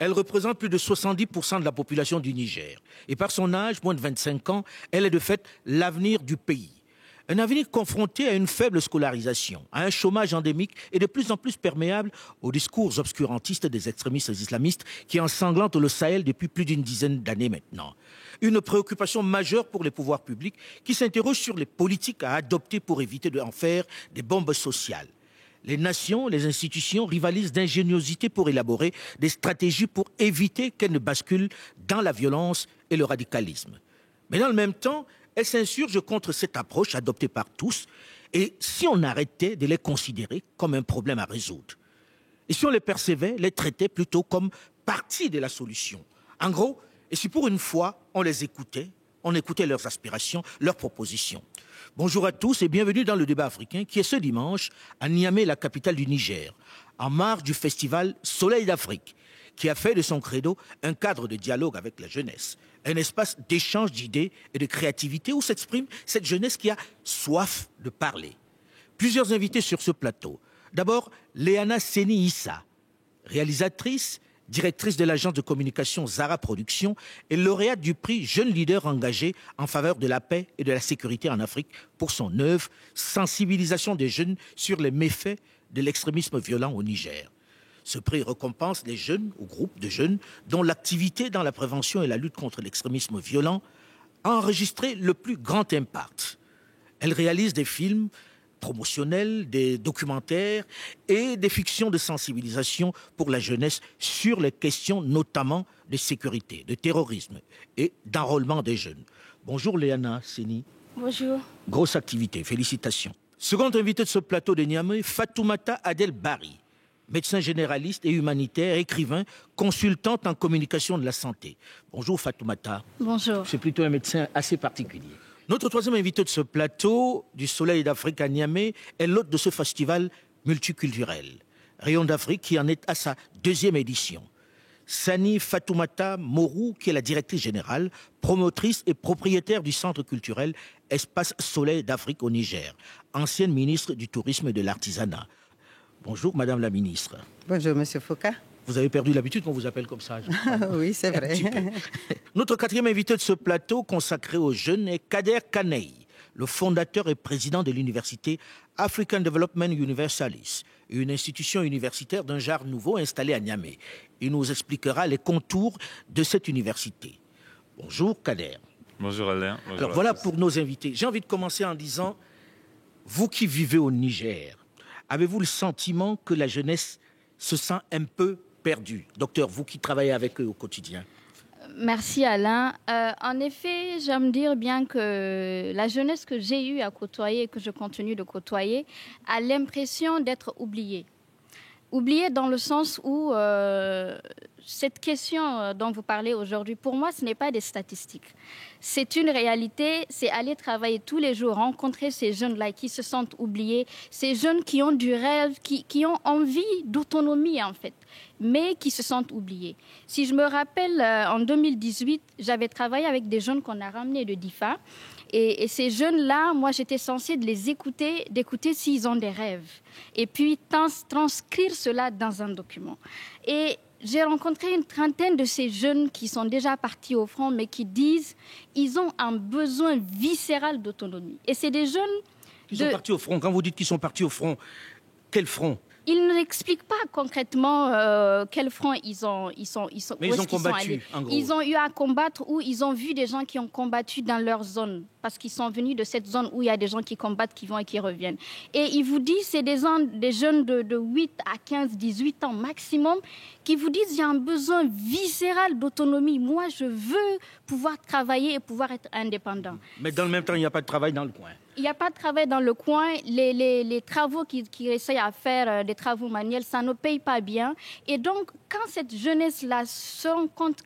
Elle représente plus de 70% de la population du Niger. Et par son âge, moins de 25 ans, elle est de fait l'avenir du pays. Un avenir confronté à une faible scolarisation, à un chômage endémique et de plus en plus perméable aux discours obscurantistes des extrémistes islamistes qui ensanglantent le Sahel depuis plus d'une dizaine d'années maintenant. Une préoccupation majeure pour les pouvoirs publics qui s'interrogent sur les politiques à adopter pour éviter d'en faire des bombes sociales. Les nations, les institutions rivalisent d'ingéniosité pour élaborer des stratégies pour éviter qu'elles ne basculent dans la violence et le radicalisme. Mais dans le même temps, elles s'insurgent contre cette approche adoptée par tous, et si on arrêtait de les considérer comme un problème à résoudre, et si on les percevait, les traitait plutôt comme partie de la solution. En gros, et si pour une fois on les écoutait, on écoutait leurs aspirations, leurs propositions. Bonjour à tous et bienvenue dans le débat africain qui est ce dimanche à Niamey, la capitale du Niger, en marge du festival Soleil d'Afrique, qui a fait de son credo un cadre de dialogue avec la jeunesse, un espace d'échange d'idées et de créativité où s'exprime cette jeunesse qui a soif de parler. Plusieurs invités sur ce plateau. D'abord, Léana Seni Issa, réalisatrice, directrice de l'agence de communication Zara Productions et lauréate du prix Jeune Leader engagé en faveur de la paix et de la sécurité en Afrique pour son œuvre Sensibilisation des jeunes sur les méfaits de l'extrémisme violent au Niger. Ce prix récompense les jeunes ou groupes de jeunes dont l'activité dans la prévention et la lutte contre l'extrémisme violent a enregistré le plus grand impact. Elle réalise des films promotionnels, des documentaires et des fictions de sensibilisation pour la jeunesse sur les questions notamment de sécurité, de terrorisme et d'enrôlement des jeunes. Bonjour Léana Seni. Bonjour. Grosse activité, félicitations. Second invité de ce plateau de Niamey, Fatoumata Adel Bari, médecin généraliste et humanitaire, écrivain, consultante en communication de la santé. Bonjour Fatoumata. Bonjour. C'est plutôt un médecin assez particulier. Notre troisième invité de ce plateau du Soleil d'Afrique à Niamey est l'hôte de ce festival multiculturel. Rayon d'Afrique qui en est à sa deuxième édition. Sani Fatoumata Morou, qui est la directrice générale, promotrice et propriétaire du centre culturel Espace Soleil d'Afrique au Niger, ancienne ministre du Tourisme et de l'Artisanat. Bonjour, Madame la ministre. Bonjour, Monsieur Foucault. Vous avez perdu l'habitude qu'on vous appelle comme ça. Oui, c'est vrai. Notre quatrième invité de ce plateau consacré aux jeunes est Kader Kanei, le fondateur et président de l'université African Development Universalis, une institution universitaire d'un genre nouveau installée à Niamey. Il nous expliquera les contours de cette université. Bonjour, Kader. Bonjour, Alain. Bonjour. Alors voilà pour nos invités. J'ai envie de commencer en disant, vous qui vivez au Niger, avez-vous le sentiment que la jeunesse se sent un peu perdue? Docteur, vous qui travaillez avec eux au quotidien. Merci Alain. En effet, j'aime dire bien que la jeunesse que j'ai eu à côtoyer, que je continue de côtoyer, a l'impression d'être oubliée. Oubliée dans le sens où cette question dont vous parlez aujourd'hui, pour moi, ce n'est pas des statistiques. C'est une réalité, c'est aller travailler tous les jours, rencontrer ces jeunes-là qui se sentent oubliés, ces jeunes qui ont du rêve, qui ont envie d'autonomie en fait, mais qui se sentent oubliés. Si je me rappelle, en 2018, j'avais travaillé avec des jeunes qu'on a ramenés de DIFA. Et ces jeunes-là, moi, j'étais censée de les écouter, d'écouter s'ils ont des rêves. Et puis, transcrire cela dans un document. Et j'ai rencontré une trentaine de ces jeunes qui sont déjà partis au front, mais qui disent qu'ils ont un besoin viscéral d'autonomie. Et c'est des jeunes... Ils sont partis au front. Quand vous dites qu'ils sont partis au front, quel front? Ils n'expliquent pas concrètement quel front ils ont Mais ils ont combattu, en gros. Ils ont eu à combattre ou ils ont vu des gens qui ont combattu dans leur zone. Parce qu'ils sont venus de cette zone où il y a des gens qui combattent, qui vont et qui reviennent. Et ils vous disent, c'est des jeunes de 8 à 15, 18 ans maximum, qui vous disent, il y a un besoin viscéral d'autonomie. Moi, je veux pouvoir travailler et pouvoir être indépendant. Mais dans le même temps, il n'y a pas de travail dans le coin. Il n'y a pas de travail dans le coin. Les travaux qu'ils essayent à faire, des travaux manuels, ça ne paye pas bien. Et donc, quand cette jeunesse-là se rend compte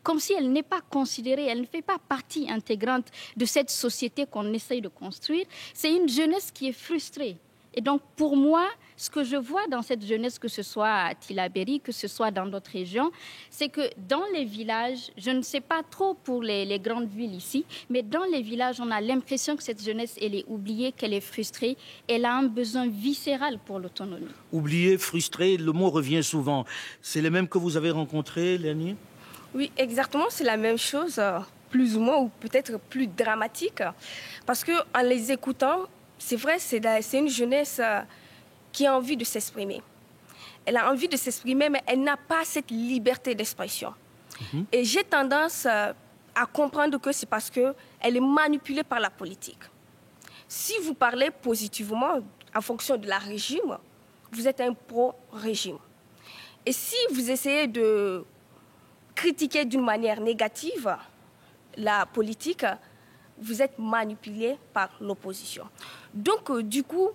comme si elle n'est pas considérée, elle ne fait pas partie intégrante de cette société qu'on essaye de construire, c'est une jeunesse qui est frustrée. Et donc, pour moi, ce que je vois dans cette jeunesse, que ce soit à Tillabéri, que ce soit dans d'autres régions, c'est que dans les villages, je ne sais pas trop pour les grandes villes ici, mais dans les villages, on a l'impression que cette jeunesse, elle est oubliée, qu'elle est frustrée, elle a un besoin viscéral pour l'autonomie. Oubliée, frustrée, le mot revient souvent. C'est les mêmes que vous avez rencontrés, Léanie? Oui, exactement, c'est la même chose, plus ou moins, ou peut-être plus dramatique, parce qu'en les écoutant, c'est vrai, c'est une jeunesse qui a envie de s'exprimer. Elle a envie de s'exprimer, mais elle n'a pas cette liberté d'expression. Et j'ai tendance à comprendre que c'est parce qu'elle est manipulée par la politique. Si vous parlez positivement, en fonction de la régime, vous êtes un pro-régime. Et si vous essayez de critiquer d'une manière négative la politique, vous êtes manipulé par l'opposition. Donc, du coup,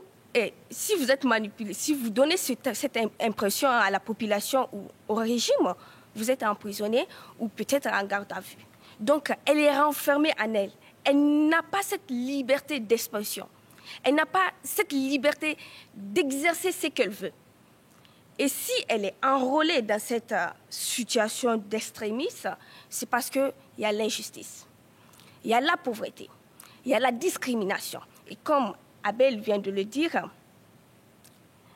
si vous êtes manipulé, si vous donnez cette impression à la population ou au régime, vous êtes emprisonné ou peut-être en garde à vue. Donc, elle est renfermée en elle. Elle n'a pas cette liberté d'expression. Elle n'a pas cette liberté d'exercer ce qu'elle veut. Et si elle est enrôlée dans cette situation d'extrémisme, c'est parce qu'il y a l'injustice. Il y a la pauvreté, il y a la discrimination. Et comme Abel vient de le dire,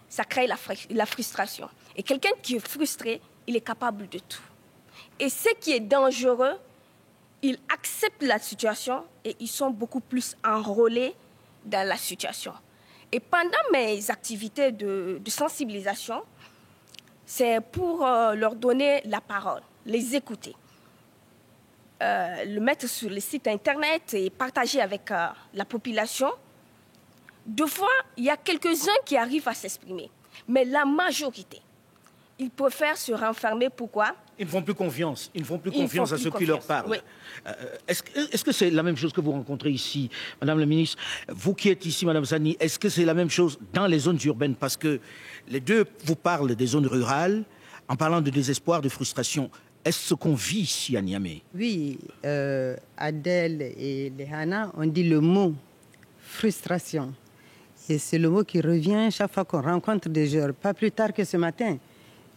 ça crée la frustration. Et quelqu'un qui est frustré, il est capable de tout. Et ce qui est dangereux, ils acceptent la situation et ils sont beaucoup plus enrôlés dans la situation. Et pendant mes activités de sensibilisation, c'est pour leur donner la parole, les écouter. Le mettre sur le site internet et partager avec la population. Deux fois, il y a quelques-uns qui arrivent à s'exprimer. Mais la majorité, ils préfèrent se renfermer. Pourquoi? Ils ne font plus confiance. Ils ne font plus confiance à ceux qui leur parlent. Oui. Est-ce que c'est la même chose que vous rencontrez ici, Madame la Ministre? Vous qui êtes ici, Madame Sani, est-ce que c'est la même chose dans les zones urbaines? Parce que les deux vous parlent des zones rurales, en parlant de désespoir, de frustration. Est-ce ce qu'on vit ici à Niamey? Oui, Adèle et Léhana ont dit le mot frustration. Et c'est le mot qui revient chaque fois qu'on rencontre des jeunes. Pas plus tard que ce matin,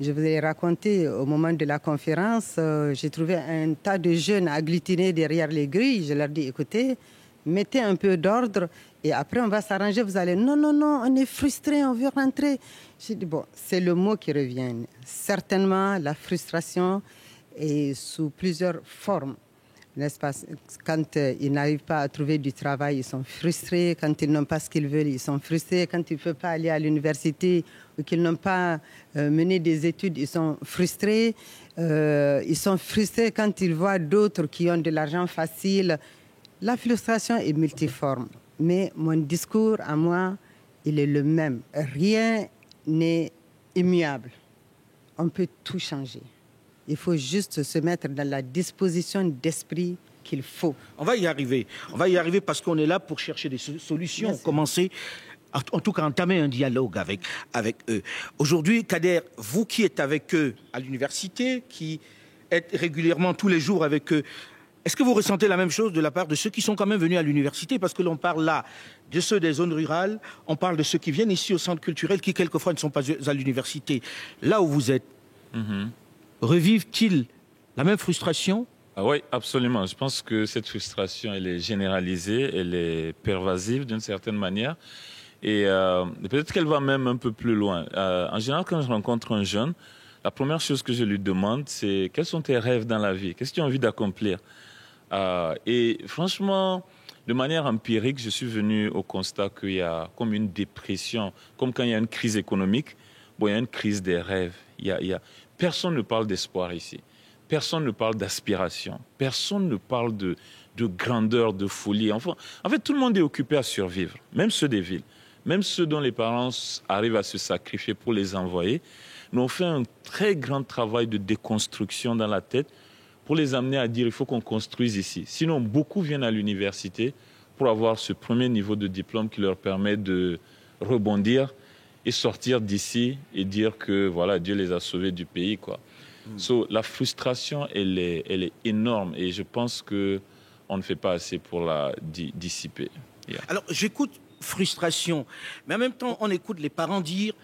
je vous ai raconté au moment de la conférence, j'ai trouvé un tas de jeunes agglutinés derrière les grilles. Je leur dis, écoutez, mettez un peu d'ordre et après on va s'arranger. Vous allez, non, non, non, on est frustrés, on veut rentrer. J'ai dit, bon, c'est le mot qui revient. Certainement, la frustration est sous plusieurs formes. N'est-ce pas? Quand ils n'arrivent pas à trouver du travail, ils sont frustrés. Quand ils n'ont pas ce qu'ils veulent, ils sont frustrés. Quand ils ne peuvent pas aller à l'université ou qu'ils n'ont pas mené des études, ils sont frustrés. Ils sont frustrés quand ils voient d'autres qui ont de l'argent facile. La frustration est multiforme. Mais mon discours à moi, il est le même. Rien n'est immuable. On peut tout changer. Il faut juste se mettre dans la disposition d'esprit qu'il faut. On va y arriver. On va y arriver parce qu'on est là pour chercher des solutions. Merci. Commencer, en tout cas, entamer un dialogue avec eux. Aujourd'hui, Kader, vous qui êtes avec eux à l'université, qui êtes régulièrement tous les jours avec eux, est-ce que vous ressentez la même chose de la part de ceux qui sont quand même venus à l'université? Parce que l'on parle là de ceux des zones rurales, on parle de ceux qui viennent ici au centre culturel, qui quelquefois ne sont pas à l'université. Là où vous êtes, revivent-ils la même frustration? Ah oui, absolument. Je pense que cette frustration, elle est généralisée, elle est pervasive d'une certaine manière. Et peut-être qu'elle va même un peu plus loin. En général, quand je rencontre un jeune, la première chose que je lui demande, c'est quels sont tes rêves dans la vie? Qu'est-ce que tu as envie d'accomplir? Et franchement, de manière empirique, je suis venu au constat qu'il y a comme une dépression, comme quand il y a une crise économique, bon, il y a une crise des rêves. Personne ne parle d'espoir ici. Personne ne parle d'aspiration. Personne ne parle de grandeur, de folie. Enfin, en fait, tout le monde est occupé à survivre, même ceux des villes, même ceux dont les parents arrivent à se sacrifier pour les envoyer. Nous, on fait un très grand travail de déconstruction dans la tête pour les amener à dire il faut qu'on construise ici. Sinon, beaucoup viennent à l'université pour avoir ce premier niveau de diplôme qui leur permet de rebondir et sortir d'ici et dire que voilà, Dieu les a sauvés du pays, quoi. La frustration, elle est énorme et je pense qu'on ne fait pas assez pour la dissiper. Alors, j'écoute frustration. Mais en même temps, on écoute les parents dire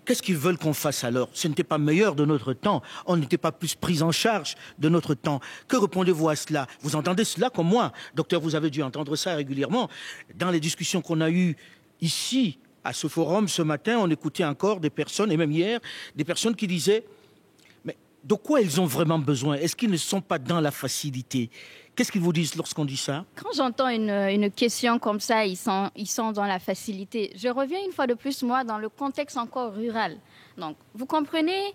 qu'est-ce qu'ils veulent qu'on fasse alors? Ce n'était pas meilleur de notre temps. On n'était pas plus pris en charge de notre temps. Que répondez-vous à cela? Vous entendez cela comme moi? Docteur, vous avez dû entendre ça régulièrement. Dans les discussions qu'on a eues ici, à ce forum, ce matin, on écoutait encore des personnes, et même hier, des personnes qui disaient mais de quoi ils ont vraiment besoin? Est-ce qu'ils ne sont pas dans la facilité? Qu'est-ce qu'ils vous disent lorsqu'on dit ça? Quand j'entends une question comme ça, ils sont dans la facilité. Je reviens une fois de plus, moi, dans le contexte encore rural. Donc, vous comprenez,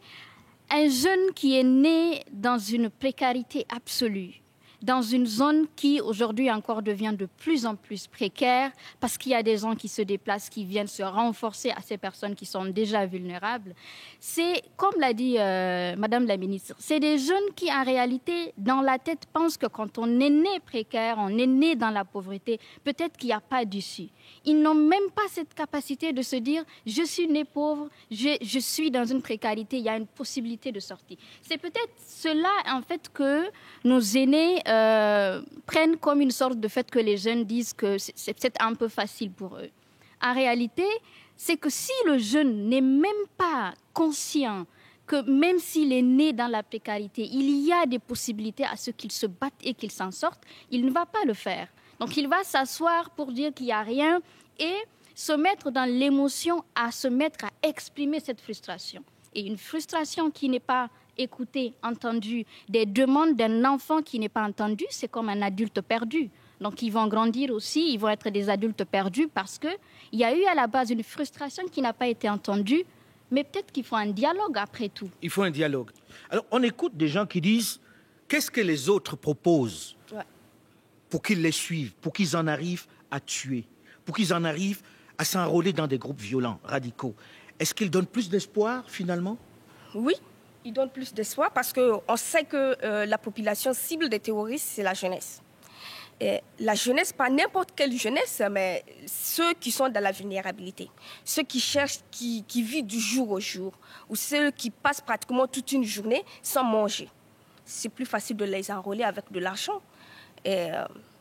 un jeune qui est né dans une précarité absolue, dans une zone qui aujourd'hui encore devient de plus en plus précaire parce qu'il y a des gens qui se déplacent, qui viennent se renforcer à ces personnes qui sont déjà vulnérables. C'est, comme l'a dit Madame la ministre, c'est des jeunes qui en réalité, dans la tête, pensent que quand on est né précaire, on est né dans la pauvreté, peut-être qu'il n'y a pas d'issue. Ils n'ont même pas cette capacité de se dire « je suis né pauvre, je suis dans une précarité, il y a une possibilité de sortie ». C'est peut-être cela, en fait, que nos aînés prennent comme une sorte de fait que les jeunes disent que c'est peut-être un peu facile pour eux. En réalité, c'est que si le jeune n'est même pas conscient que même s'il est né dans la précarité, il y a des possibilités à ce qu'il se batte et qu'il s'en sorte, il ne va pas le faire. Donc il va s'asseoir pour dire qu'il n'y a rien et se mettre dans l'émotion, à se mettre à exprimer cette frustration. Et une frustration qui n'est pas écoutée, entendue, des demandes d'un enfant qui n'est pas entendu, c'est comme un adulte perdu. Donc ils vont grandir aussi, ils vont être des adultes perdus parce qu'il y a eu à la base une frustration qui n'a pas été entendue, mais peut-être qu'il faut un dialogue après tout. Il faut un dialogue. Alors on écoute des gens qui disent qu'est-ce que les autres proposent pour qu'ils les suivent, pour qu'ils en arrivent à tuer, pour qu'ils en arrivent à s'enrôler dans des groupes violents, radicaux. Est-ce qu'ils donnent plus d'espoir, finalement? Oui, ils donnent plus d'espoir parce qu'on sait que la population cible des terroristes, c'est la jeunesse. Et la jeunesse, pas n'importe quelle jeunesse, mais ceux qui sont dans la vulnérabilité, ceux qui cherchent, qui vivent du jour au jour, ou ceux qui passent pratiquement toute une journée sans manger. C'est plus facile de les enrôler avec de l'argent. Et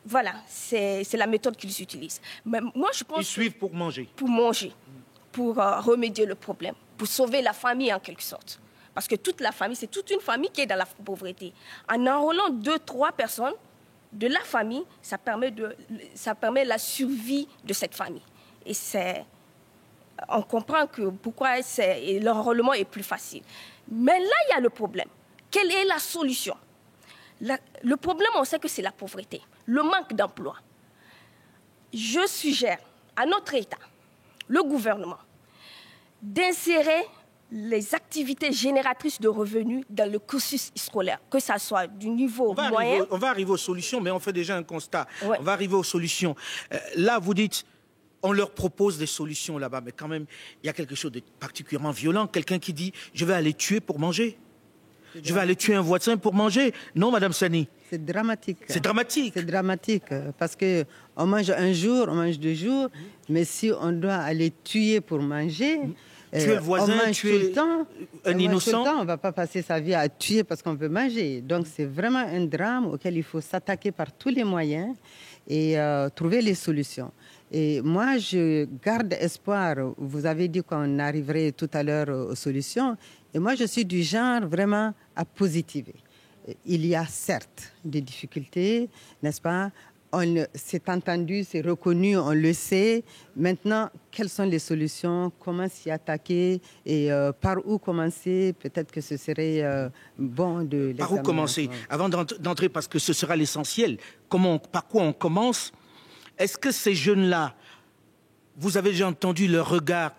voilà, c'est la méthode qu'ils utilisent. Mais moi, je pense ils suivent pour manger. Pour manger, pour remédier le problème, pour sauver la famille en quelque sorte. Parce que toute la famille, c'est toute une famille qui est dans la pauvreté. En enrôlant 2-3 personnes de la famille, ça permet la survie de cette famille. Et on comprend que pourquoi l'enrôlement est plus facile. Mais là, il y a le problème. Quelle est la solution? Le problème, on sait que c'est la pauvreté, le manque d'emploi. Je suggère à notre État, le gouvernement, d'insérer les activités génératrices de revenus dans le cursus scolaire, que ça soit du niveau moyen. On va arriver aux solutions, mais on fait déjà un constat. Ouais. On va arriver aux solutions. Là, vous dites, on leur propose des solutions là-bas, mais quand même, il y a quelque chose de particulièrement violent. Quelqu'un qui dit, je vais aller tuer pour manger. Je vais aller tuer un voisin pour manger. Non, Madame Sani. C'est dramatique. C'est dramatique. C'est dramatique parce qu'on mange un jour, on mange 2 jours, mais si on doit aller tuer pour manger, tuer le voisin, on mange tuer tout le temps, un innocent. On ne va pas passer sa vie à tuer parce qu'on veut manger. Donc c'est vraiment un drame auquel il faut s'attaquer par tous les moyens et trouver les solutions. Et moi, je garde espoir. Vous avez dit qu'on arriverait tout à l'heure aux solutions. Et moi, je suis du genre vraiment à positiver. Il y a certes des difficultés, n'est-ce pas? C'est entendu, c'est reconnu, on le sait. Maintenant, quelles sont les solutions? Comment s'y attaquer? Et par où commencer? Peut-être que ce serait bon de l'examiner. Par où commencer? Avant d'entrer, parce que ce sera l'essentiel, par quoi on commence? Est-ce que ces jeunes-là, vous avez déjà entendu le regard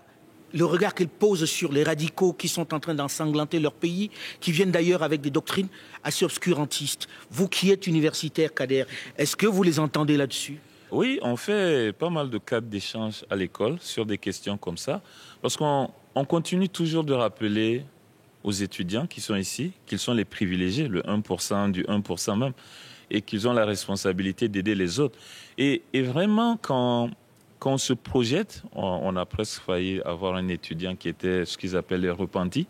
qu'ils posent sur les radicaux qui sont en train d'ensanglanter leur pays, qui viennent d'ailleurs avec des doctrines assez obscurantistes? Vous qui êtes universitaire, Kader, est-ce que vous les entendez là-dessus? Oui, on fait pas mal de cadres d'échange à l'école sur des questions comme ça, parce qu'on continue toujours de rappeler aux étudiants qui sont ici qu'ils sont les privilégiés, le 1% du 1% même, et qu'ils ont la responsabilité d'aider les autres. Et vraiment, quand on se projette, on a presque failli avoir un étudiant qui était ce qu'ils appellent les repentis.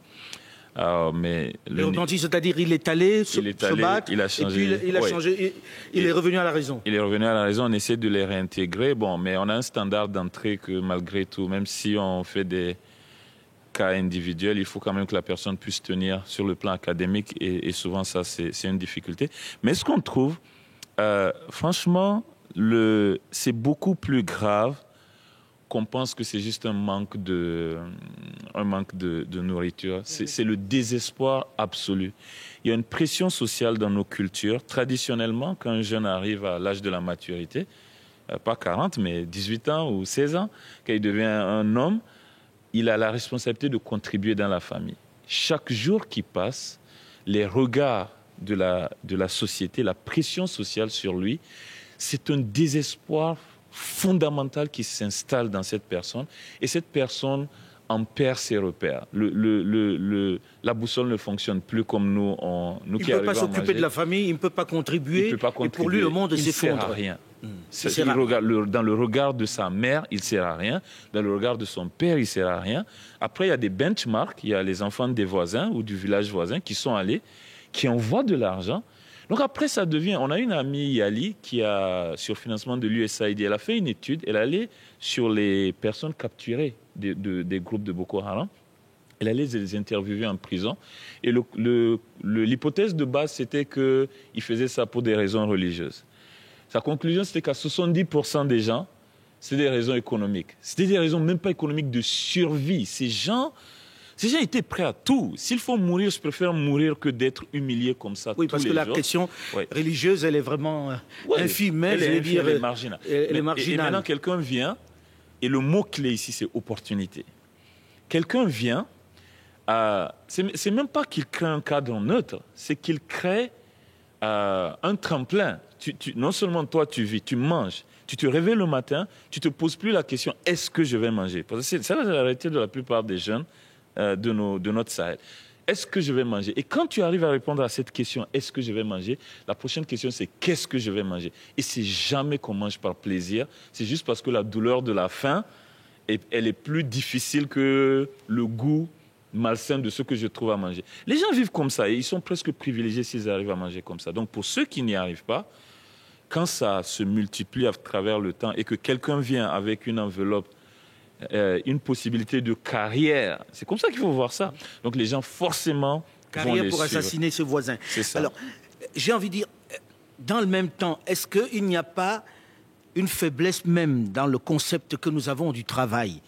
Mais le repenti, c'est-à-dire il est allé se battre, il a changé, et puis il a changé, il est revenu à la raison. Il est revenu à la raison, on essaie de les réintégrer. Bon, mais on a un standard d'entrée que malgré tout, même si on fait des cas individuels, il faut quand même que la personne puisse tenir sur le plan académique et souvent ça c'est une difficulté. Mais ce qu'on trouve, franchement, c'est beaucoup plus grave qu'on pense que c'est juste un manque de nourriture. C'est le désespoir absolu. Il y a une pression sociale dans nos cultures. Traditionnellement, quand un jeune arrive à l'âge de la maturité, pas 40, mais 18 ans ou 16 ans, quand il devient un homme, il a la responsabilité de contribuer dans la famille. Chaque jour qui passe, les regards de la société, la pression sociale sur lui, c'est un désespoir fondamental qui s'installe dans cette personne. Et cette personne en perd ses repères. La boussole ne fonctionne plus comme nous. Nous il ne peut pas s'occuper de la famille, il ne peut pas contribuer. Et pour lui, le monde s'effondre. Il ne sert à rien. Dans le regard de sa mère, il ne sert à rien. Dans le regard de son père, il ne sert à rien. Après, il y a des benchmarks. Il y a les enfants des voisins ou du village voisin qui sont allés, qui envoient de l'argent. Donc après, ça devient... On a une amie, Yali, qui a, sur financement de l'USAID, elle a fait une étude, elle allait sur les personnes capturées des groupes de Boko Haram. Elle allait les interviewer en prison. Et l'hypothèse de base, c'était qu'ils faisaient ça pour des raisons religieuses. Sa conclusion, c'était qu'à 70% des gens, c'est des raisons économiques. C'était des raisons même pas économiques, de survie. Ces gens étaient prêts à tout. S'il faut mourir, je préfère mourir que d'être humilié comme ça tous les jours. Oui, parce que la question religieuse, elle est vraiment infime. Elle est marginale. Elle est marginale. Et maintenant, quelqu'un vient, et le mot-clé ici, c'est opportunité. Quelqu'un vient, c'est même pas qu'il crée un cadre neutre, c'est qu'il crée un tremplin. Non seulement toi, tu vis, tu manges. Tu te réveilles le matin, tu ne te poses plus la question, est-ce que je vais manger? Parce que c'est la réalité de la plupart des jeunes de notre Sahel. Est-ce que je vais manger? Et quand tu arrives à répondre à cette question, est-ce que je vais manger? La prochaine question, c'est qu'est-ce que je vais manger? Et c'est jamais qu'on mange par plaisir. C'est juste parce que la douleur de la faim, elle est plus difficile que le goût malsain de ce que je trouve à manger. Les gens vivent comme ça et ils sont presque privilégiés s'ils arrivent à manger comme ça. Donc pour ceux qui n'y arrivent pas, quand ça se multiplie à travers le temps et que quelqu'un vient avec une enveloppe, une possibilité de carrière. C'est comme ça qu'il faut voir ça. Donc les gens forcément carrière pour assassiner ses voisins. C'est ça. Alors, j'ai envie de dire, dans le même temps, est-ce qu'il n'y a pas une faiblesse même dans le concept que nous avons du travail?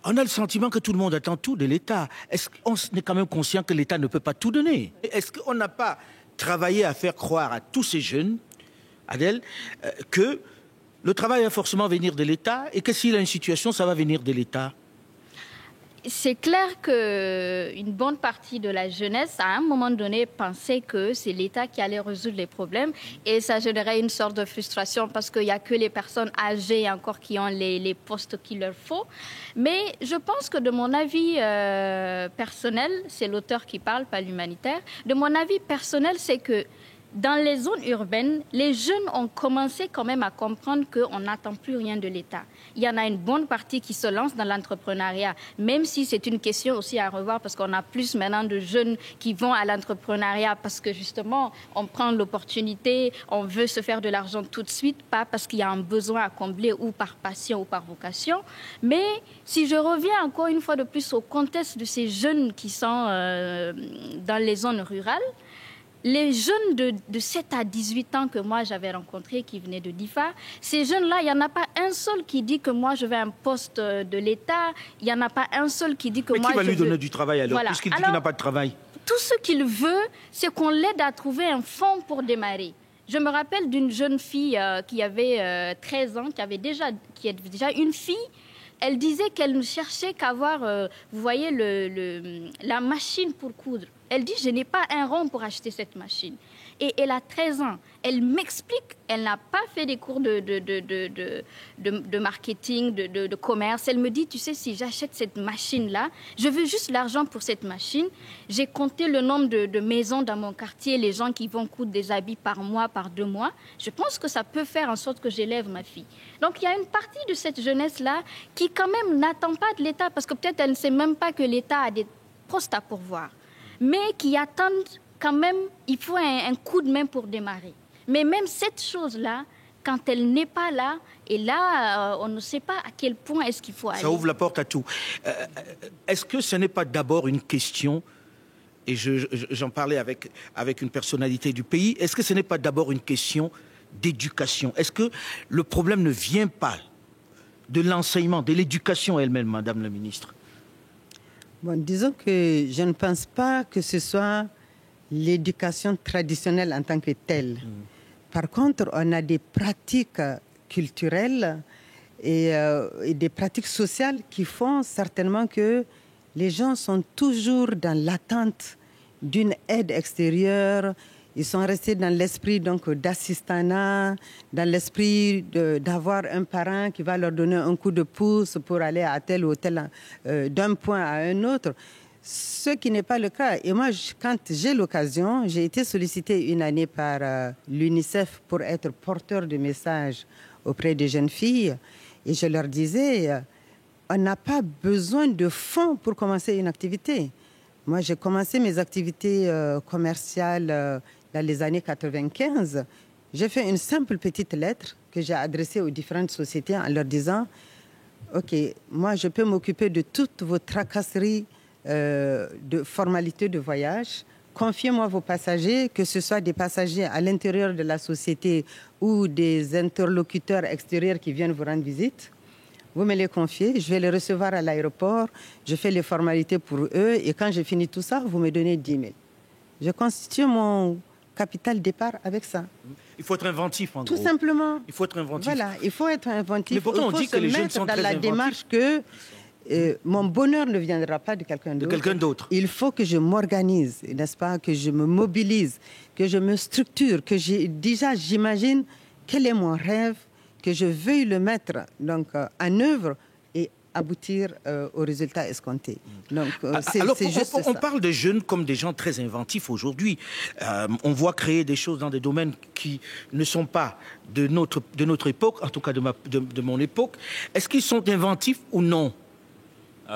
On a le sentiment que tout le monde attend tout de l'État. Est-ce qu'on est quand même conscient que l'État ne peut pas tout donner? Est-ce qu'on n'a pas travaillé à faire croire à tous ces jeunes, Adèle, que le travail va forcément venir de l'État et que s'il a une situation, ça va venir de l'État? C'est clair qu'une bonne partie de la jeunesse, à un moment donné, pensait que c'est l'État qui allait résoudre les problèmes et ça générait une sorte de frustration parce qu'il n'y a que les personnes âgées encore qui ont les postes qu'il leur faut. Mais je pense que de mon avis personnel, c'est l'auteur qui parle, pas l'humanitaire, de mon avis personnel, c'est que dans les zones urbaines, les jeunes ont commencé quand même à comprendre qu'on n'attend plus rien de l'État. Il y en a une bonne partie qui se lance dans l'entrepreneuriat, même si c'est une question aussi à revoir parce qu'on a plus maintenant de jeunes qui vont à l'entrepreneuriat parce que justement, on prend l'opportunité, on veut se faire de l'argent tout de suite, pas parce qu'il y a un besoin à combler ou par passion ou par vocation. Mais si je reviens encore une fois de plus au contexte de ces jeunes qui sont dans les zones rurales, les jeunes de 7 à 18 ans que moi j'avais rencontrés qui venaient de Difa, ces jeunes-là, il n'y en a pas un seul qui dit que moi je veux un poste de l'État, il n'y en a pas un seul qui dit que mais moi je veux... Mais qui va lui donner du travail alors, voilà. Puisqu'il dit qu'il n'a pas de travail? Tout ce qu'il veut, c'est qu'on l'aide à trouver un fonds pour démarrer. Je me rappelle d'une jeune fille qui avait 13 ans, qui est déjà une fille. Elle disait qu'elle ne cherchait qu'à avoir, vous voyez, la machine pour coudre. Elle dit, je n'ai pas un rond pour acheter cette machine. Et elle a 13 ans. Elle m'explique, elle n'a pas fait des cours de marketing, de commerce. Elle me dit, tu sais, si j'achète cette machine-là, je veux juste l'argent pour cette machine. J'ai compté le nombre de maisons dans mon quartier, les gens qui vont coudre des habits par mois, par 2 mois. Je pense que ça peut faire en sorte que j'élève ma fille. Donc, il y a une partie de cette jeunesse-là qui, quand même, n'attend pas de l'État parce que peut-être elle ne sait même pas que l'État a des postes à pourvoir. mais qui attendent quand même, il faut un coup de main pour démarrer. Mais même cette chose-là, quand elle n'est pas là, et là, on ne sait pas à quel point est-ce qu'il faut aller. Ça ouvre la porte à tout. Est-ce que ce n'est pas d'abord une question, et j'en parlais avec une personnalité du pays, est-ce que ce n'est pas d'abord une question d'éducation? Est-ce que le problème ne vient pas de l'enseignement, de l'éducation elle-même, Madame la Ministre? Bon, disons que je ne pense pas que ce soit l'éducation traditionnelle en tant que telle. Par contre, on a des pratiques culturelles et des pratiques sociales qui font certainement que les gens sont toujours dans l'attente d'une aide extérieure. Ils sont restés dans l'esprit donc d'assistanat, dans l'esprit d'avoir un parent qui va leur donner un coup de pouce pour aller à tel ou tel, d'un point à un autre. Ce qui n'est pas le cas. Et moi, quand j'ai l'occasion, j'ai été sollicitée une année par l'UNICEF pour être porteur de messages auprès des jeunes filles. Et je leur disais, on n'a pas besoin de fonds pour commencer une activité. Moi, j'ai commencé mes activités commerciales dans les années 95. J'ai fait une simple petite lettre que j'ai adressée aux différentes sociétés en leur disant, OK, moi, je peux m'occuper de toutes vos tracasseries de formalités de voyage. Confiez-moi vos passagers, que ce soit des passagers à l'intérieur de la société ou des interlocuteurs extérieurs qui viennent vous rendre visite. Vous me les confiez, je vais les recevoir à l'aéroport, je fais les formalités pour eux et quand j'ai fini tout ça, vous me donnez 10 000. Je constitue mon capital départ avec ça. Il faut être inventif, en tout gros. simplement. Il faut être inventif. Voilà, il faut être inventif. Mais pourtant, il faut on dit se que les jeunes mettre sont dans très la inventifs. démarche que mon bonheur ne viendra pas de quelqu'un d'autre. De quelqu'un d'autre. Il faut que je m'organise, n'est-ce pas, que je me mobilise, que je me structure, que déjà j'imagine quel est mon rêve, que je veuille le mettre donc, en œuvre et aboutir au résultat escompté. Donc, c'est juste on ça. parle des jeunes comme des gens très inventifs aujourd'hui. On voit créer des choses dans des domaines qui ne sont pas de notre époque, en tout cas de mon époque. Est-ce qu'ils sont inventifs ou non?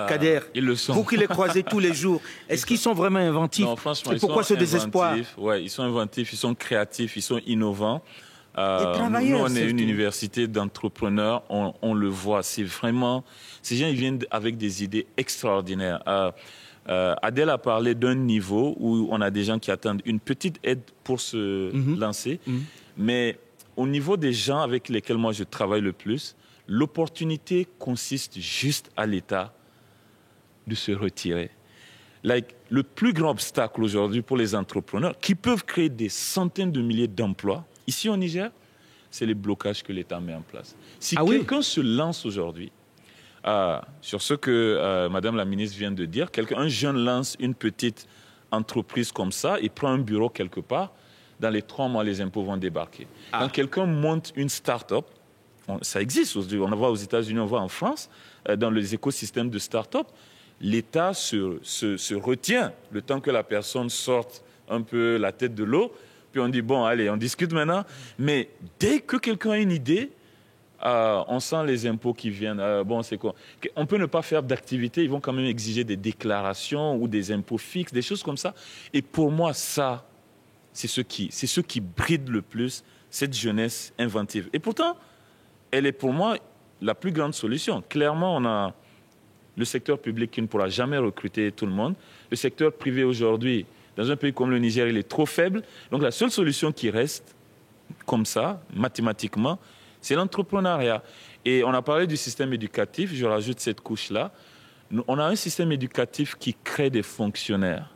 Kader, ils le sont. Vous qui les croisez tous les jours, est-ce qu'ils sont vraiment inventifs? Non, franchement, et pourquoi ce désespoir? Ouais, ils sont inventifs, ils sont créatifs, ils sont innovants. Nous, travailleurs, on est une surtout. université d'entrepreneurs, on le voit. C'est vraiment... Ces gens, ils viennent avec des idées extraordinaires. Adèle a parlé d'un niveau où on a des gens qui attendent une petite aide pour se lancer. Mais au niveau des gens avec lesquels moi je travaille le plus, l'opportunité consiste juste à l'État de se retirer. Le plus grand obstacle aujourd'hui pour les entrepreneurs qui peuvent créer des centaines de milliers d'emplois, ici au Niger, c'est les blocages que l'État met en place. Si quelqu'un se lance aujourd'hui, sur ce que Madame la ministre vient de dire, un jeune lance une petite entreprise comme ça, il prend un bureau quelque part, dans les 3 mois, les impôts vont débarquer. Quand quelqu'un monte une start-up, ça existe, on voit aux États-Unis, on voit en France, dans les écosystèmes de start-up, l'État se retient le temps que la personne sorte un peu la tête de l'eau, puis on dit, bon, allez, on discute maintenant. Mais dès que quelqu'un a une idée, on sent les impôts qui viennent. Bon, c'est quoi? On peut ne pas faire d'activité, ils vont quand même exiger des déclarations ou des impôts fixes, des choses comme ça. Et pour moi, ça, c'est ce qui bride le plus cette jeunesse inventive. Et pourtant, elle est pour moi la plus grande solution. Clairement, on a le secteur public qui ne pourra jamais recruter tout le monde. Le secteur privé aujourd'hui, dans un pays comme le Niger, il est trop faible. Donc la seule solution qui reste, comme ça, mathématiquement, c'est l'entrepreneuriat. Et on a parlé du système éducatif, je rajoute cette couche-là. On a un système éducatif qui crée des fonctionnaires.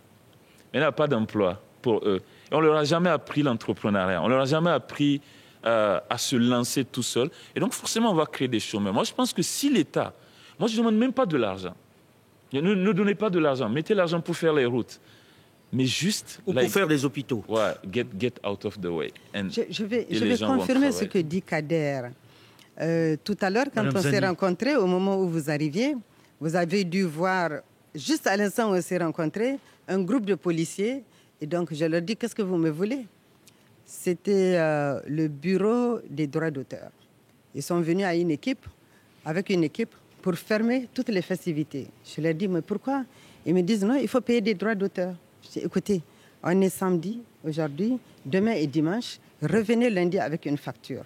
Mais il n'y a pas d'emploi pour eux. Et on ne leur a jamais appris l'entrepreneuriat. On ne leur a jamais appris à se lancer tout seul. Et donc forcément, on va créer des chômeurs. Moi, je pense que si l'État... Moi, je ne demande même pas de l'argent. Ne donnez pas de l'argent. Mettez l'argent pour faire les routes. Mais juste... Ou pour faire des hôpitaux. Ouais, get out of the way. Je vais confirmer ce que dit Kader. Tout à l'heure, quand on s'est rencontrés, au moment où vous arriviez, vous avez dû voir, juste à l'instant où on s'est rencontrés, un groupe de policiers. Et donc, je leur dis, qu'est-ce que vous me voulez? C'était le bureau des droits d'auteur. Ils sont venus avec une équipe, pour fermer toutes les festivités. Je leur dis, mais pourquoi? Ils me disent, non, il faut payer des droits d'auteur. J'ai écouté, on est samedi aujourd'hui, demain est dimanche, revenez lundi avec une facture.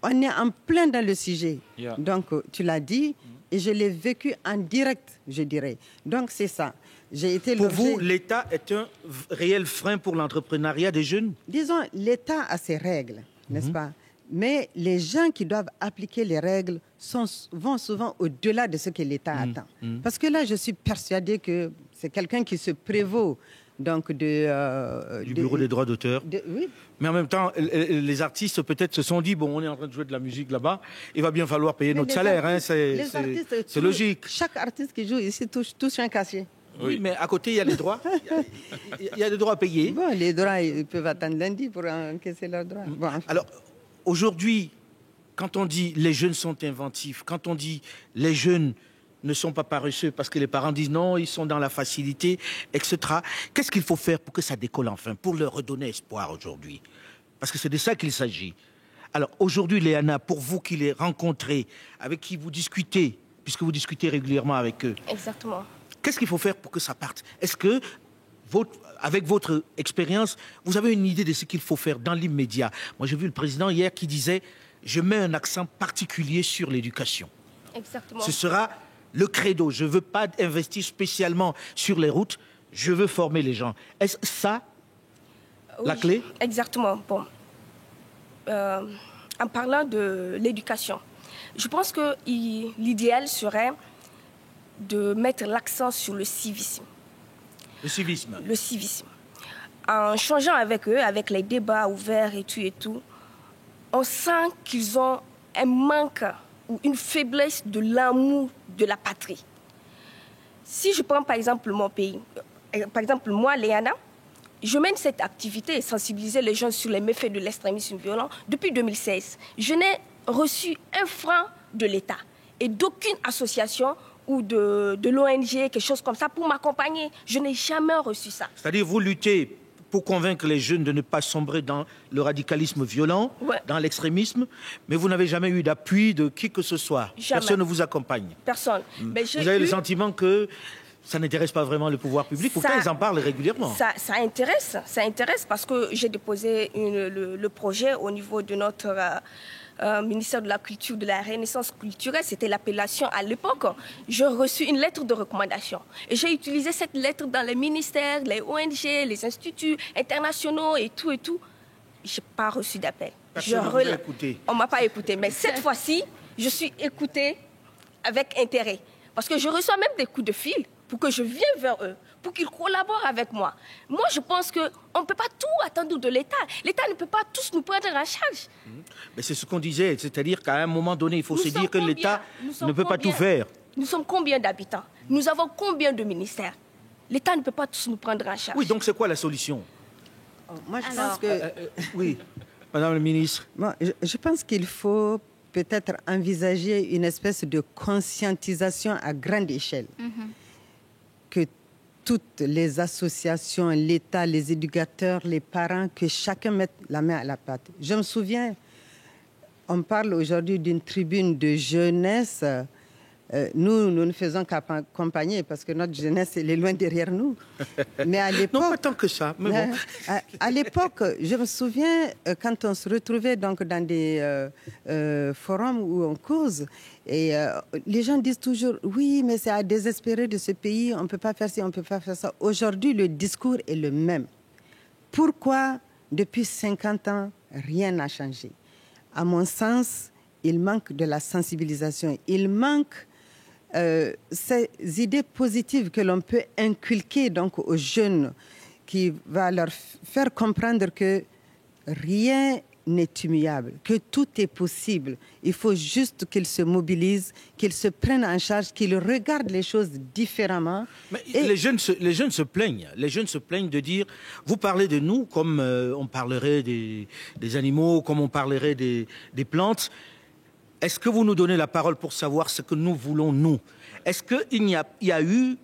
On est en plein dans le sujet. Yeah. Donc, tu l'as dit, et je l'ai vécu en direct, je dirais. Donc, c'est ça. J'ai été Pour vous, l'État est un réel frein pour l'entrepreneuriat des jeunes? Disons, l'État a ses règles, n'est-ce pas? Mais les gens qui doivent appliquer les règles vont souvent au-delà de ce que l'État attend. Parce que là, je suis persuadée que c'est quelqu'un qui se prévaut donc du Bureau des droits d'auteur. Oui. Mais en même temps, les artistes peut-être se sont dit, bon, on est en train de jouer de la musique là-bas, il va bien falloir payer notre salaire, c'est logique. Chaque artiste qui joue ici touche un casier. Oui, mais à côté, il y a les droits. Il y a des droits à payer. Bon, les droits, ils peuvent attendre lundi pour encaisser leurs droits. Bon. Alors, aujourd'hui, quand on dit les jeunes sont inventifs, quand on dit les jeunes ne sont pas paresseux parce que les parents disent non, ils sont dans la facilité, etc. Qu'est-ce qu'il faut faire pour que ça décolle enfin, pour leur redonner espoir aujourd'hui? Parce que c'est de ça qu'il s'agit. Alors, aujourd'hui, Léana, pour vous qui les rencontrez, avec qui vous discutez, puisque vous discutez régulièrement avec eux. Exactement. Qu'est-ce qu'il faut faire pour que ça parte? Est-ce que, avec votre expérience, vous avez une idée de ce qu'il faut faire dans l'immédiat? Moi, j'ai vu le président hier qui disait « Je mets un accent particulier sur l'éducation ». Exactement. Ce sera le credo. Je ne veux pas investir spécialement sur les routes. Je veux former les gens. Est-ce ça la clé? Exactement. Bon. En parlant de l'éducation, je pense que l'idéal serait de mettre l'accent sur le civisme. Le civisme. Le civisme. En changeant avec eux, avec les débats ouverts et tout, on sent qu'ils ont un manque ou une faiblesse de l'amour de la patrie. Si je prends par exemple mon pays, par exemple moi, Léana, je mène cette activité et sensibiliser les gens sur les méfaits de l'extrémisme violent depuis 2016. Je n'ai reçu un franc de l'État et d'aucune association ou de l'ONG, quelque chose comme ça, pour m'accompagner. Je n'ai jamais reçu ça. C'est-à-dire, vous luttez pour convaincre les jeunes de ne pas sombrer dans le radicalisme violent, dans l'extrémisme, mais vous n'avez jamais eu d'appui de qui que ce soit. Jamais. Personne ne vous accompagne. Personne. Mais vous avez le sentiment que ça n'intéresse pas vraiment le pouvoir public. Pourtant, ils en parlent régulièrement. Ça intéresse parce que j'ai déposé le projet au niveau de notre ministère de la Culture, de la Renaissance culturelle. C'était l'appellation à l'époque. J'ai reçu une lettre de recommandation. Et j'ai utilisé cette lettre dans les ministères, les ONG, les instituts internationaux et tout. Je n'ai pas reçu d'appel. Personne ne vous a écouté. On ne m'a pas écouté. Mais cette fois-ci, je suis écoutée avec intérêt. Parce que je reçois même des coups de fil pour que je vienne vers eux, pour qu'ils collaborent avec moi. Moi, je pense qu'on ne peut pas tout attendre de l'État. L'État ne peut pas tous nous prendre en charge. Mais c'est ce qu'on disait, c'est-à-dire qu'à un moment donné, il faut se dire que l'État ne peut pas tout faire. Nous sommes combien d'habitants? Nous avons combien de ministères? L'État ne peut pas tous nous prendre en charge. Oui, donc c'est quoi la solution? Moi, je pense que... oui, Madame la ministre. Moi, je pense qu'il faut peut-être envisager une espèce de conscientisation à grande échelle. Que toutes les associations, l'État, les éducateurs, les parents, que chacun mette la main à la pâte. Je me souviens, on parle aujourd'hui d'une tribune de jeunesse. Nous ne faisons qu'accompagner parce que notre jeunesse, elle est loin derrière nous. Mais à l'époque... Non, pas tant que ça, mais bon. À l'époque, je me souviens, quand on se retrouvait donc dans des forums où on cause, et les gens disent toujours, oui, mais c'est à désespérer de ce pays, on ne peut pas faire ci, on ne peut pas faire ça. Aujourd'hui, le discours est le même. Pourquoi, depuis 50 ans, rien n'a changé? À mon sens, il manque de la sensibilisation. Il manque ces idées positives que l'on peut inculquer donc aux jeunes, qui va leur faire comprendre que rien n'est immuable, que tout est possible. Il faut juste qu'ils se mobilisent, qu'ils se prennent en charge, qu'ils regardent les choses différemment. Mais les jeunes se plaignent. Les jeunes se plaignent de dire, vous parlez de nous comme on parlerait des animaux, comme on parlerait des plantes. Est-ce que vous nous donnez la parole pour savoir ce que nous voulons, nous? Est-ce qu'il y a eu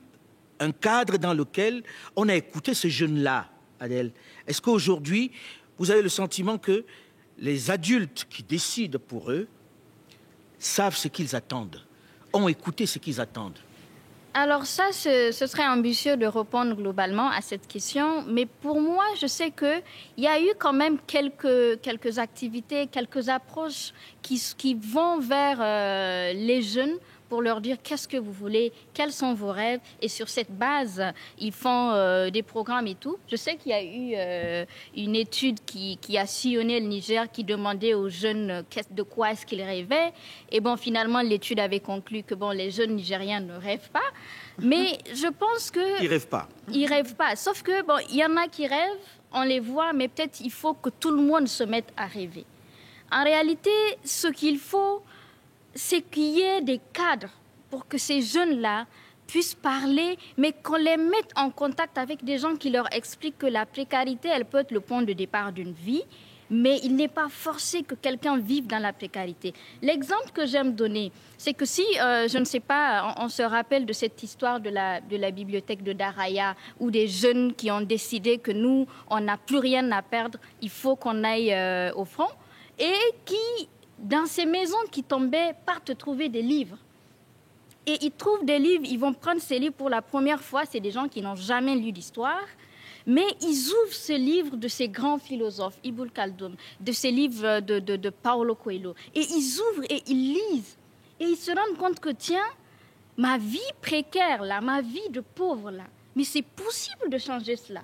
un cadre dans lequel on a écouté ces jeunes-là, Adèle? Est-ce qu'aujourd'hui, vous avez le sentiment que les adultes qui décident pour eux savent ce qu'ils attendent, ont écouté ce qu'ils attendent? Alors ça, ce serait ambitieux de répondre globalement à cette question, mais pour moi, je sais qu'il y a eu quand même quelques activités, quelques approches qui vont vers les jeunes pour leur dire qu'est-ce que vous voulez, quels sont vos rêves, et sur cette base, ils font des programmes et tout. Je sais qu'il y a eu une étude qui a sillonné le Niger, qui demandait aux jeunes de quoi est-ce qu'ils rêvaient, et bon, finalement, l'étude avait conclu que bon, les jeunes Nigériens ne rêvent pas, mais je pense que... Ils rêvent pas. Ils rêvent pas, sauf que bon, il y en a qui rêvent, on les voit, mais peut-être il faut que tout le monde se mette à rêver. En réalité, ce qu'il faut, c'est qu'il y ait des cadres pour que ces jeunes-là puissent parler, mais qu'on les mette en contact avec des gens qui leur expliquent que la précarité, elle peut être le point de départ d'une vie, mais il n'est pas forcé que quelqu'un vive dans la précarité. L'exemple que j'aime donner, c'est que si, je ne sais pas, on se rappelle de cette histoire de la bibliothèque de Daraya, où des jeunes qui ont décidé que nous, on n'a plus rien à perdre, il faut qu'on aille au front, et qui, dans ces maisons qui tombaient, partent trouver des livres. Et ils trouvent des livres, ils vont prendre ces livres pour la première fois, c'est des gens qui n'ont jamais lu d'histoire, mais ils ouvrent ce livre de ces grands philosophes, Ibn Khaldun, de ces livres de Paulo Coelho, et ils ouvrent et ils lisent. Et ils se rendent compte que, tiens, ma vie précaire, là, ma vie de pauvre, là, mais c'est possible de changer cela.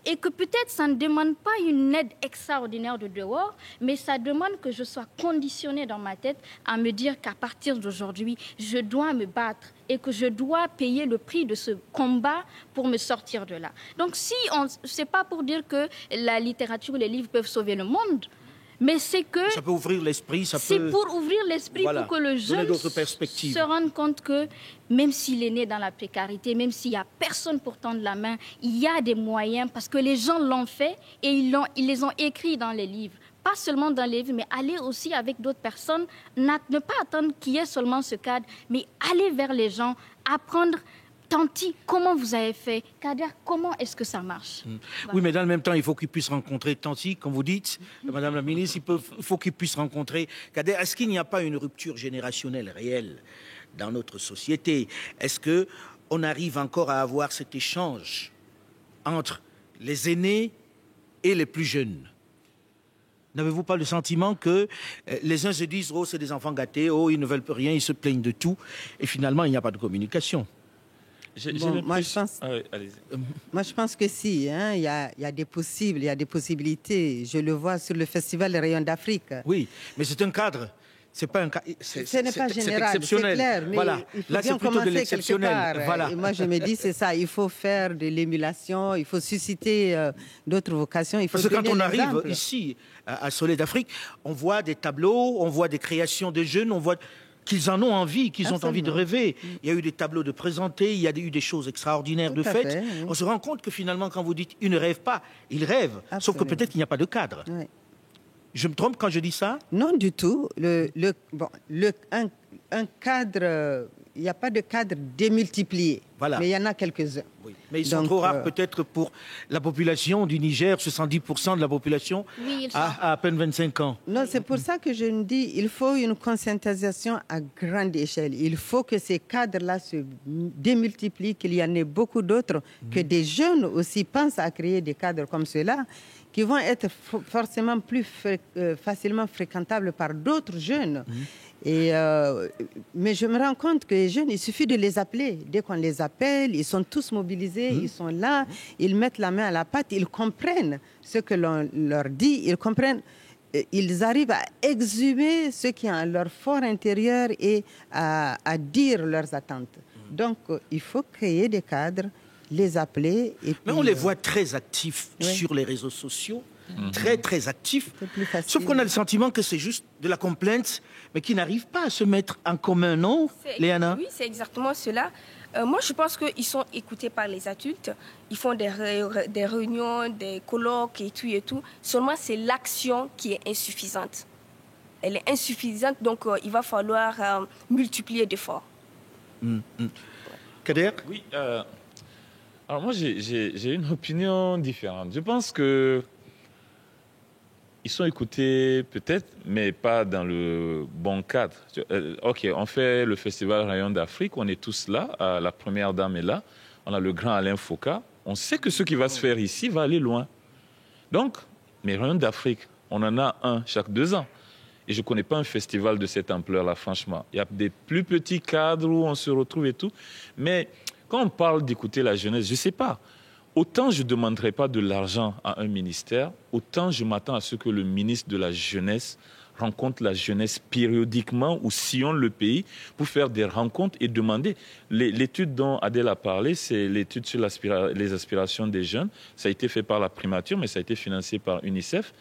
Et que peut-être ça ne demande pas une aide extraordinaire de dehors, mais ça demande que je sois conditionnée dans ma tête à me dire qu'à partir d'aujourd'hui, je dois me battre et que je dois payer le prix de ce combat pour me sortir de là. Donc si c'est pas pour dire que la littérature ou les livres peuvent sauver le monde, mais c'est que... Ça peut ouvrir l'esprit, c'est pour ouvrir l'esprit, voilà, pour que le jeune se rende compte que même s'il est né dans la précarité, même s'il n'y a personne pour tendre la main, il y a des moyens parce que les gens l'ont fait et ils les ont écrits dans les livres. Pas seulement dans les livres, mais aller aussi avec d'autres personnes, ne pas attendre qu'il y ait seulement ce cadre, mais aller vers les gens, apprendre... Tanti, comment vous avez fait? Kader, comment est-ce que ça marche? Voilà. Oui, mais dans le même temps, il faut qu'ils puissent rencontrer Tanti, comme vous dites, Madame la ministre, il faut qu'ils puissent rencontrer Kader. Est-ce qu'il n'y a pas une rupture générationnelle réelle dans notre société? Est-ce qu'on arrive encore à avoir cet échange entre les aînés et les plus jeunes? N'avez-vous pas le sentiment que les uns se disent « Oh, c'est des enfants gâtés, oh, ils ne veulent plus rien, ils se plaignent de tout » et finalement, il n'y a pas de communication? Moi, je pense que si, hein, il y a des possibles, il y a des possibilités. Je le vois sur le festival Les Rayons d'Afrique. Oui, mais c'est un cadre. C'est pas un cas. Ce n'est pas général, c'est clair. Mais voilà. il faut là, c'est plutôt de l'exceptionnel. Voilà. Et moi, je me dis, c'est ça. Il faut faire de l'émulation, il faut susciter d'autres vocations. Il faut Parce que quand on arrive l'exemple. ici, à Soleil d'Afrique, on voit des tableaux, on voit des créations de jeunes, on voit qu'ils en ont envie, qu'ils ont envie de rêver. Il y a eu des tableaux de présentés, il y a eu des choses extraordinaires de faites. Oui. On se rend compte que finalement, quand vous dites « ils ne rêvent pas », ils rêvent. Absolument. Sauf que peut-être qu'il n'y a pas de cadre. Oui. Je me trompe quand je dis ça? Non, du tout. Un cadre, il n'y a pas de cadre démultiplié. Voilà. Mais il y en a quelques-uns. Oui. Mais ils sont trop rares peut-être pour la population du Niger, 70% de la population à peine 25 ans. Non, c'est pour ça que je me dis il faut une conscientisation à grande échelle. Il faut que ces cadres-là se démultiplient, qu'il y en ait beaucoup d'autres, que des jeunes aussi pensent à créer des cadres comme ceux-là, qui vont être forcément plus facilement fréquentables par d'autres jeunes. Mais je me rends compte que les jeunes, il suffit de les appeler. Dès qu'on les appelle, ils sont tous mobilisés, ils sont là, ils mettent la main à la pâte, ils comprennent ce que l'on leur dit, ils comprennent, ils arrivent à exhumer ce qui est en leur fort intérieur et à dire leurs attentes. Donc, il faut créer des cadres, les appeler. Et puis, mais on les voit très actifs sur les réseaux sociaux. Très, très actifs. Sauf qu'on a le sentiment que c'est juste de la complainte, mais qui n'arrive pas à se mettre en commun, non, Léana? Oui, c'est exactement cela. Moi, je pense qu'ils sont écoutés par les adultes. Ils font des réunions, des colloques et tout. Seulement, c'est l'action qui est insuffisante. Elle est insuffisante, donc il va falloir multiplier d'efforts. Kader? Oui. Alors moi, j'ai une opinion différente. Je pense que ils sont écoutés peut-être, mais pas dans le bon cadre. OK, on fait le festival Rayon d'Afrique, on est tous là, la première dame est là, on a le grand Alain Foucault. On sait que ce qui va se faire ici va aller loin. Donc, mais Rayon d'Afrique, on en a un chaque 2 ans. Et je ne connais pas un festival de cette ampleur-là, franchement. Il y a des plus petits cadres où on se retrouve et tout. Mais quand on parle d'écouter la jeunesse, je ne sais pas. Autant je ne demanderai pas de l'argent à un ministère, autant je m'attends à ce que le ministre de la Jeunesse rencontre la jeunesse périodiquement ou sillonne le pays pour faire des rencontres et demander. L'étude dont Adèle a parlé, c'est l'étude sur les aspirations des jeunes. Ça a été fait par la primature, mais ça a été financé par UNICEF.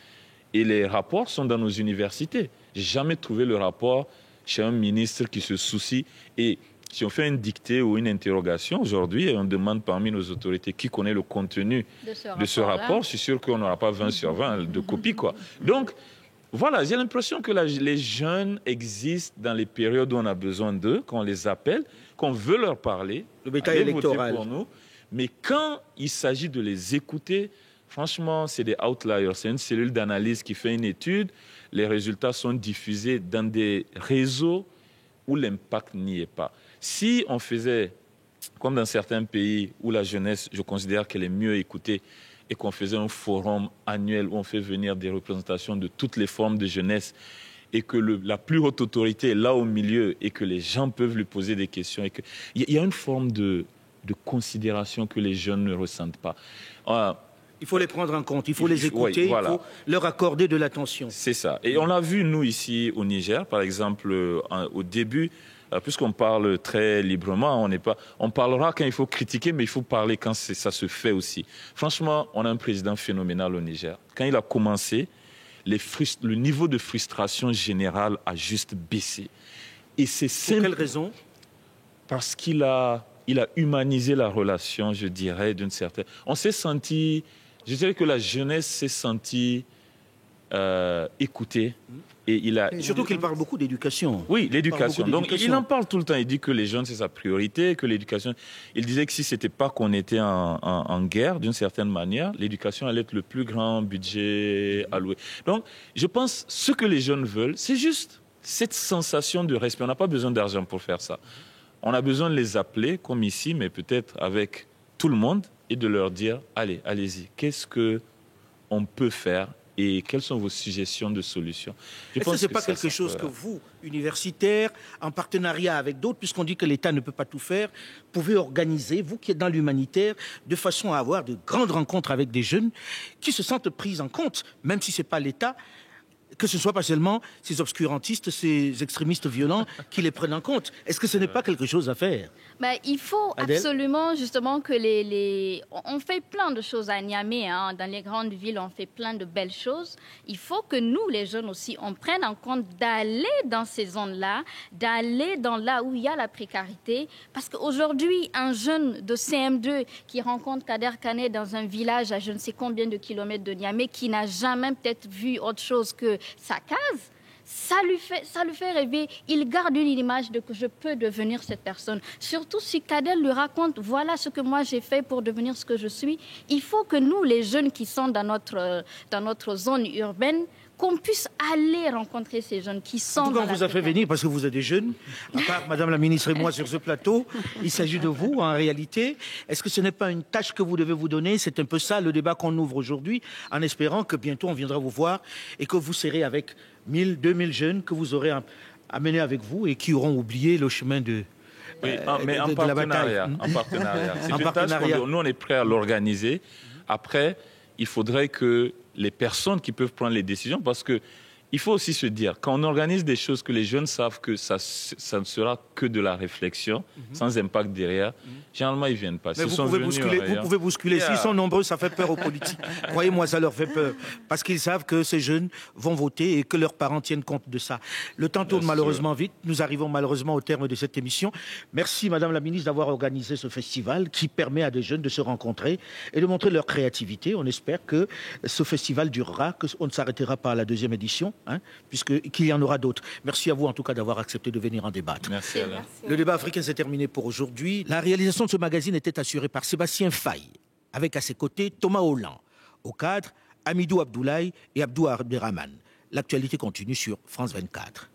Et les rapports sont dans nos universités. Je n'ai jamais trouvé le rapport chez un ministre qui se soucie. Et si on fait une dictée ou une interrogation aujourd'hui et on demande parmi nos autorités qui connaît le contenu de ce rapport, je suis sûr qu'on n'aura pas 20 sur 20 de copies, quoi. Donc, voilà, j'ai l'impression que les jeunes existent dans les périodes où on a besoin d'eux, qu'on les appelle, qu'on veut leur parler, le bétail électoral pour nous. Mais quand il s'agit de les écouter, franchement, c'est des outliers. C'est une cellule d'analyse qui fait une étude. Les résultats sont diffusés dans des réseaux où l'impact n'y est pas. Si on faisait, comme dans certains pays où la jeunesse, je considère qu'elle est mieux écoutée, et qu'on faisait un forum annuel où on fait venir des représentations de toutes les formes de jeunesse et que la plus haute autorité est là au milieu et que les gens peuvent lui poser des questions. Il y a une forme de considération que les jeunes ne ressentent pas. Il faut les prendre en compte, il faut les écouter, oui, voilà. Il faut leur accorder de l'attention. C'est ça. Et on l'a vu, nous, ici au Niger, par exemple, au début, puisqu'on parle très librement, on parlera quand il faut critiquer, mais il faut parler quand ça se fait aussi. Franchement, on a un président phénoménal au Niger. Quand il a commencé, le niveau de frustration générale a juste baissé. Et c'est simple. Pour quelle raison? Parce qu'il a humanisé la relation, je dirais, d'une certaine... On s'est senti... Je dirais que la jeunesse s'est sentie écoutée. Et surtout qu'il parle beaucoup d'éducation. Oui, l'éducation. Donc, il en parle tout le temps. Il dit que les jeunes, c'est sa priorité, que l'éducation... Il disait que si ce n'était pas qu'on était en guerre, d'une certaine manière, l'éducation allait être le plus grand budget alloué. Donc, je pense ce que les jeunes veulent, c'est juste cette sensation de respect. On n'a pas besoin d'argent pour faire ça. On a besoin de les appeler, comme ici, mais peut-être avec tout le monde, et de leur dire, allez, allez-y, qu'est-ce qu'on peut faire et quelles sont vos suggestions de solutions? Est-ce que ce n'est pas quelque chose que vous, universitaires, en partenariat avec d'autres, puisqu'on dit que l'État ne peut pas tout faire, pouvez organiser, vous qui êtes dans l'humanitaire, de façon à avoir de grandes rencontres avec des jeunes qui se sentent pris en compte, même si ce n'est pas l'État, que ce ne soit pas seulement ces obscurantistes, ces extrémistes violents qui les prennent en compte. Est-ce que ce n'est pas quelque chose à faire? Il faut Adèle? Absolument justement que on fait plein de choses à Niamey, hein. Dans les grandes villes, on fait plein de belles choses. Il faut que nous, les jeunes aussi, on prenne en compte d'aller dans ces zones-là, d'aller dans là où il y a la précarité. Parce qu'aujourd'hui, un jeune de CM2 qui rencontre Kader Kane dans un village à je ne sais combien de kilomètres de Niamey, qui n'a jamais peut-être vu autre chose que sa case, ça lui fait rêver. Il garde une image de que je peux devenir cette personne. Surtout si Kader lui raconte, voilà ce que moi j'ai fait pour devenir ce que je suis. Il faut que nous, les jeunes qui sont dans notre zone urbaine, qu'on puisse aller rencontrer ces jeunes qui sont dans la précarité. On vous a fait venir parce que vous êtes des jeunes, à part Madame la ministre et moi sur ce plateau. Il s'agit de vous, en réalité. Est-ce que ce n'est pas une tâche que vous devez vous donner? C'est un peu ça le débat qu'on ouvre aujourd'hui, en espérant que bientôt on viendra vous voir et que vous serez avec 1000, 2000 jeunes que vous aurez amenés avec vous et qui auront oublié le chemin de... Oui, mais en partenariat. C'est une tâche nous, on est prêts à l'organiser. Après, il faudrait que les personnes qui peuvent prendre les décisions, parce que il faut aussi se dire, quand on organise des choses que les jeunes savent que ça ne sera que de la réflexion, sans impact derrière, généralement, ils ne viennent pas. Mais vous pouvez bousculer. S'ils sont nombreux, ça fait peur aux politiques. Croyez-moi, ça leur fait peur. Parce qu'ils savent que ces jeunes vont voter et que leurs parents tiennent compte de ça. Le temps tourne malheureusement vite. Nous arrivons malheureusement au terme de cette émission. Merci, Madame la Ministre, d'avoir organisé ce festival qui permet à des jeunes de se rencontrer et de montrer leur créativité. On espère que ce festival durera, qu'on ne s'arrêtera pas à la 2e édition. Qu'il y en aura d'autres. Merci à vous en tout cas d'avoir accepté de venir en débattre. Merci Alain. Le débat africain s'est terminé pour aujourd'hui. La réalisation de ce magazine était assurée par Sébastien Faye, avec à ses côtés Thomas Holland. Au cadre, Hamidou Abdoulaye et Abdou Abderrahmane. L'actualité continue sur France 24.